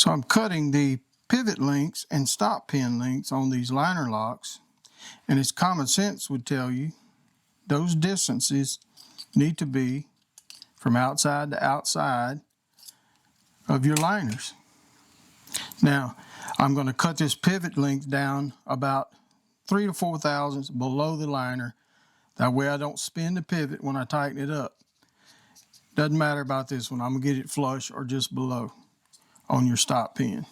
So I'm cutting the pivot links and stop pin links on these liner locks, and it's common sense would tell you those distances need to be from outside to outside of your liners. Now I'm going to cut this pivot length down about 3 to 4 thousandths below the liner. That way I don't spin the pivot when I tighten it up. Doesn't matter about this one. I'm going to get it flush or just below on your stop pin.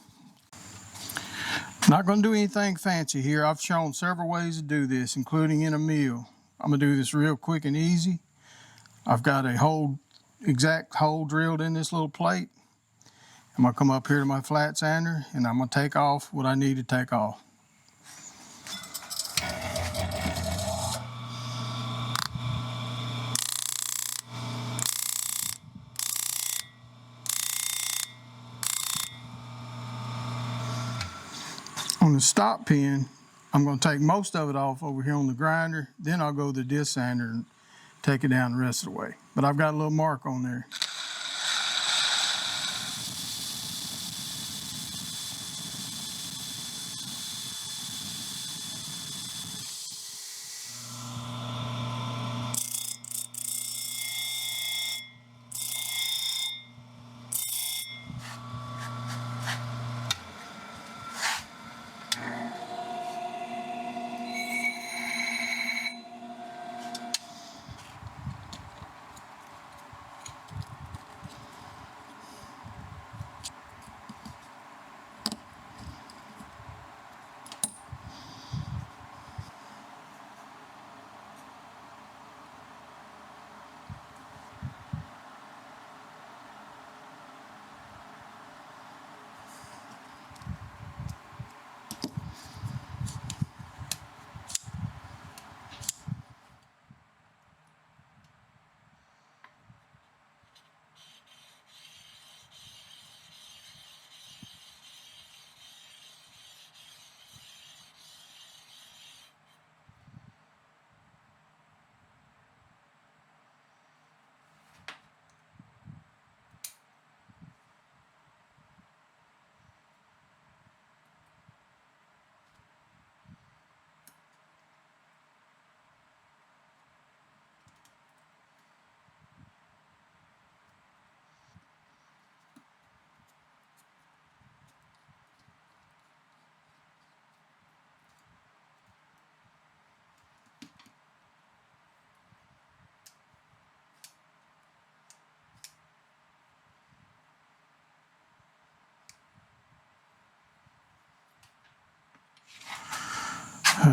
Not going to do anything fancy here. I've shown several ways to do this, including in a mill. I'm going to do this real quick and easy. I've got a exact hole drilled in this little plate. I'm going to come up here to my flat sander and I'm going to take off what I need to take off. On the stop pin, I'm going to take most of it off over here on the grinder, then I'll go to the disc sander and take it down the rest of the way. But I've got a little mark on there.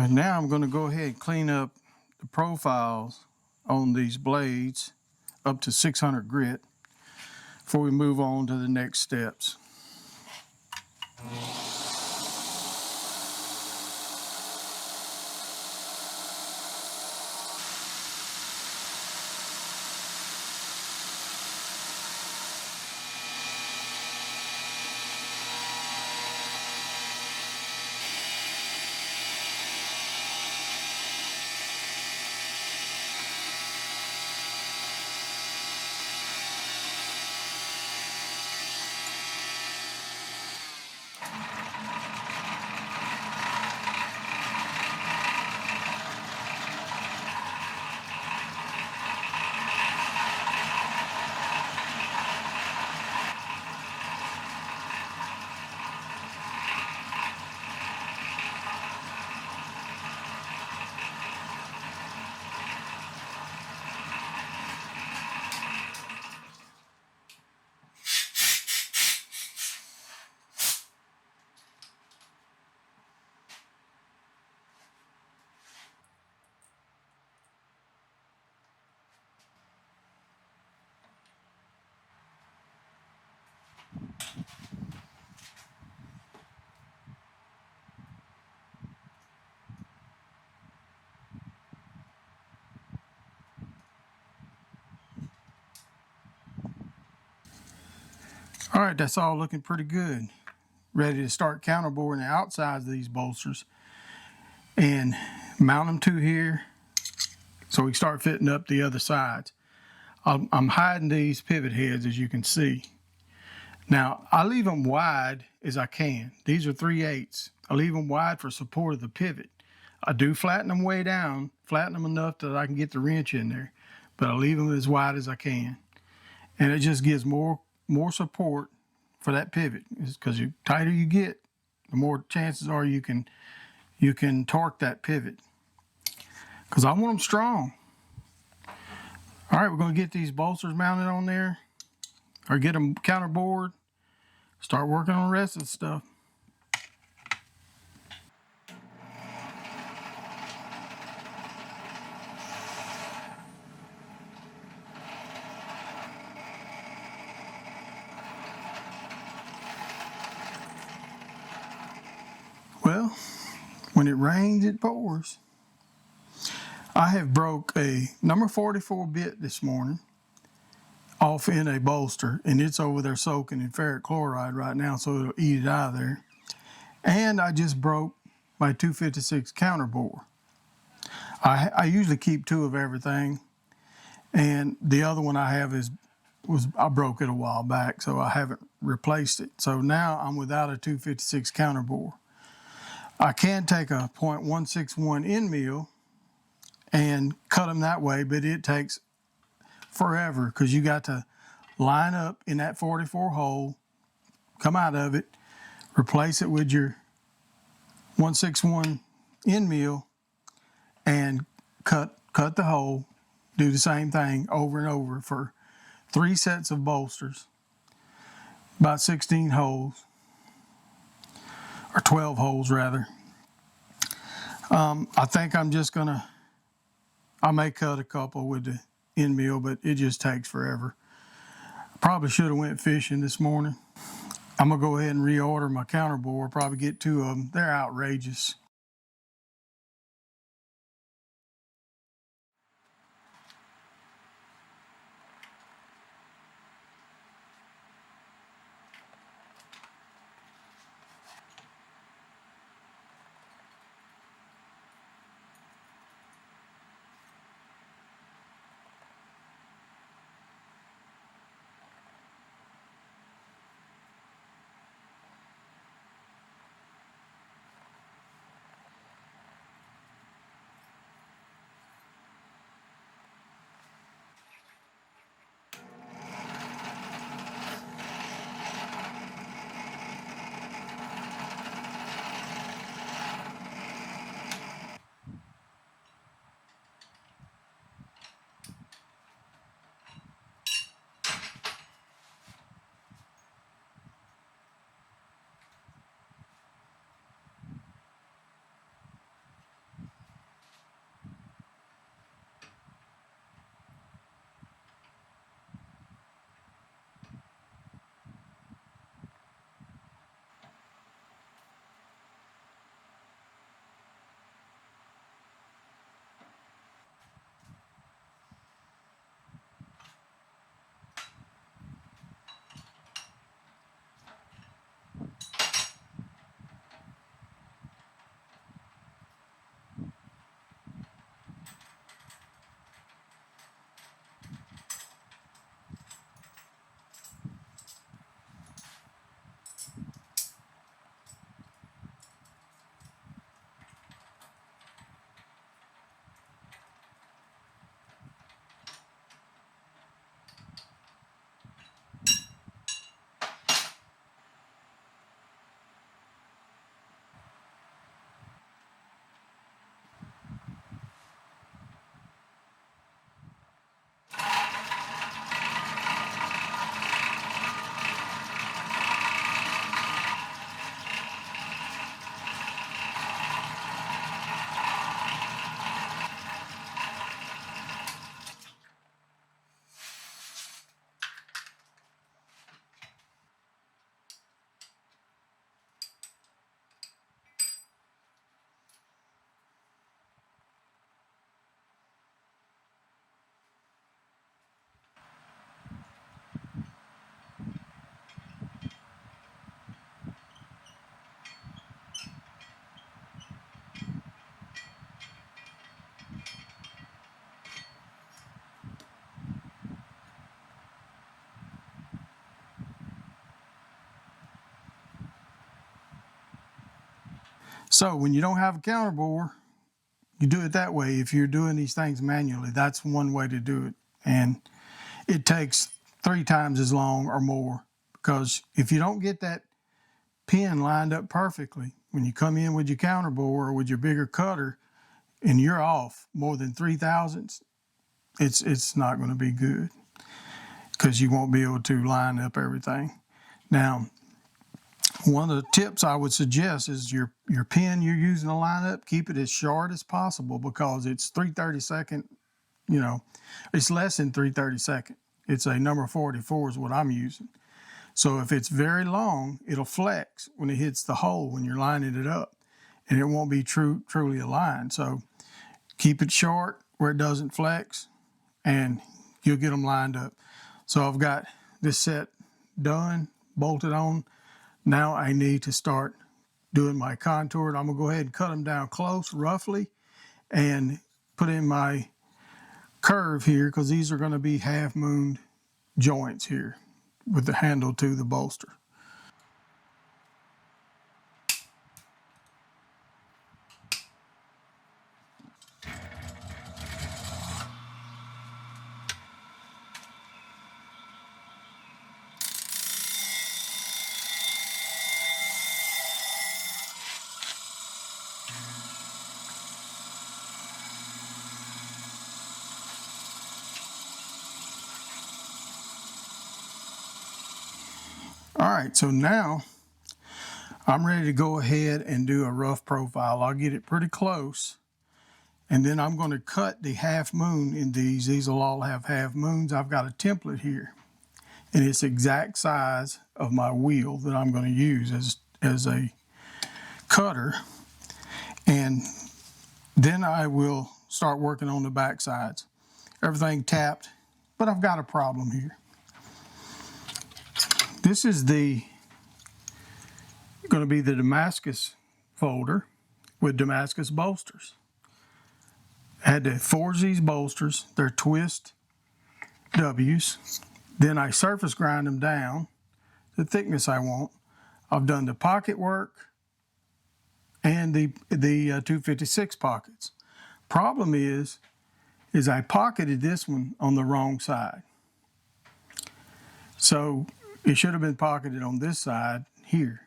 Now I'm going to go ahead and clean up the profiles on these blades up to 600 grit before we move on to the next steps. All right, that's all looking pretty good. Ready to start counterboring the outsides of these bolsters and mount them to here so we start fitting up the other sides. I'm hiding these pivot heads, as you can see. Now, I leave them wide as I can. These are 3/8. I leave them wide for support of the pivot. I do flatten them way down, flatten them enough that I can get the wrench in there, but I leave them as wide as I can. And it just gives more support for that pivot, because the tighter you get, the more chances are you can torque that pivot, because I want them strong. All right, we're going to get these bolsters mounted on there, or get them counterbored, start working on the rest of the stuff. Well, when it rains, it pours. I have broke a number 44 bit this morning off in a bolster, and it's over there soaking in ferric chloride right now, so it'll eat it out of there. And I just broke my 256 counterbore. I usually keep 2 of everything, and the other one I have I broke it a while back, so I haven't replaced it. So now I'm without a 256 counterbore. I can take a .161 end mill and cut them that way, but it takes forever, because you got to line up in that 44 hole, come out of it, replace it with your 161 end mill, and cut the hole, do the same thing over and over for 3 sets of bolsters, about 16 holes, or 12 holes rather. I think I'm just gonna, I may cut a couple with the end mill, but it just takes forever. I probably should have went fishing this morning. I'm gonna go ahead and reorder my counterbore, probably get 2 of them. They're outrageous. So when you don't have a counterbore, you do it that way. If you're doing these things manually, that's one way to do it. And it takes 3 times as long or more, because if you don't get that pin lined up perfectly, when you come in with your counterbore or with your bigger cutter and you're off more than 3 thousandths, it's not going to be good, because you won't be able to line up everything. Now, one of the tips I would suggest is your pin you're using to line up, keep it as short as possible, because it's 3/32, it's less than 3/32. It's a number 44 is what I'm using. So if it's very long, it'll flex when it hits the hole when you're lining it up, and it won't be truly aligned. So keep it short where it doesn't flex, and you'll get them lined up. So I've got this set done, bolted on. Now I need to start doing my contour. I'm gonna go ahead and cut them down close, roughly, and put in my curve here, because these are gonna be half-moon joints here with the handle to the bolster. All right, so now I'm ready to go ahead and do a rough profile. I'll get it pretty close, and then I'm going to cut the half moon in these. These will all have half moons. I've got a template here, and it's the exact size of my wheel that I'm going to use as a cutter. And then I will start working on the back sides. Everything tapped, but I've got a problem here. This is going to be the Damascus folder with Damascus bolsters. I had to forge these bolsters. They're twist W's. Then I surface grind them down the thickness I want. I've done the pocket work and the 256 pockets. Problem is I pocketed this one on the wrong side. So it should have been pocketed on this side here,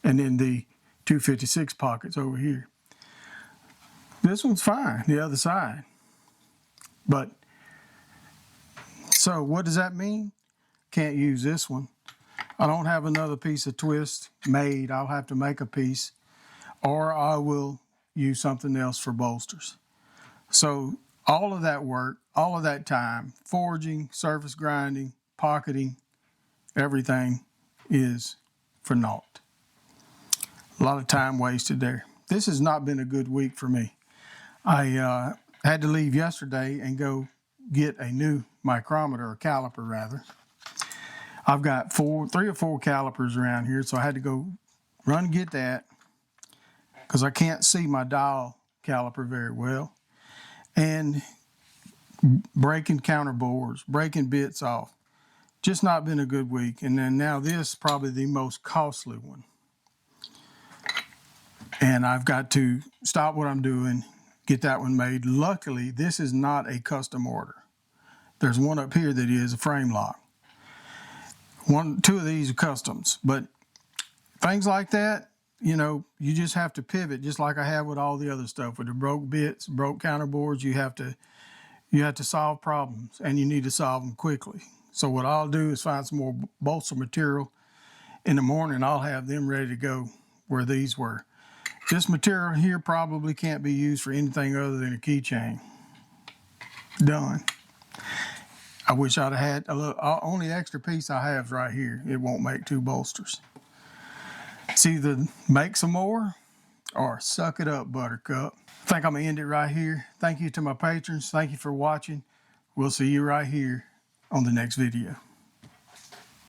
and then the 256 pockets over here. This one's fine, the other side. But, so what does that mean? Can't use this one. I don't have another piece of twist made. I'll have to make a piece, or I will use something else for bolsters. So all of that work, all of that time, forging, surface grinding, pocketing, everything is for naught. A lot of time wasted there. This has not been a good week for me. I had to leave yesterday and go get a new micrometer, or caliper rather. I've got 3 or 4 calipers around here, so I had to go run and get that, because I can't see my dial caliper very well. And breaking counterbores, breaking bits off. Just not been a good week. And then now this, probably the most costly one. And I've got to stop what I'm doing, get that one made. Luckily, this is not a custom order. There's one up here that is a frame lock. 2 of these are customs. But things like that, you just have to pivot, just like I have with all the other stuff. With the broke bits, broke counterboards, you have to solve problems, and you need to solve them quickly. So what I'll do is find some more bolster material. In the morning, I'll have them ready to go where these were. This material here probably can't be used for anything other than a keychain. Done. I wish I'd have had a little, only extra piece I have is right here. It won't make 2 bolsters. It's either make some more or suck it up, Buttercup. I think I'm gonna end it right here. Thank you to my patrons. Thank you for watching. We'll see you right here on the next video.